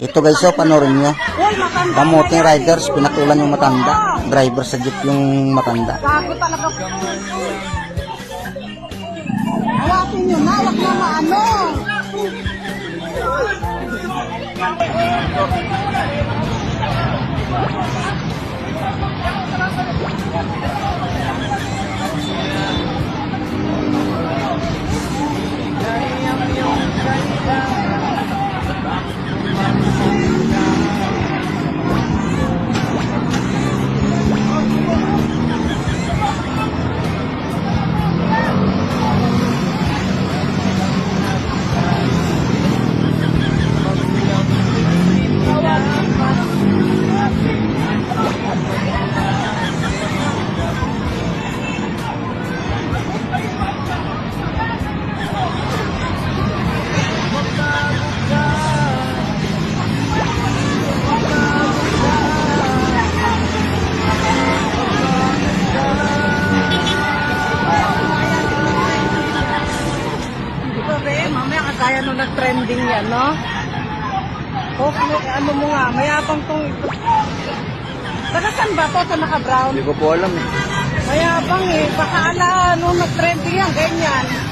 Ito guys, oh, panoorin nyo. Kamuting riders, pinatulan yung matanda. Driver sa jeep yung matanda. Gago talaga. Hawakin nyo na, wag na maano. Mamaya kagaya nung nag-trending yan, no? Oh, ano mo nga, mayabang tong ito. Taga saan ba to sa naka-brown? Hindi ko po alam eh. Mayabang eh, baka ala nung nag-trending yan, ganyan.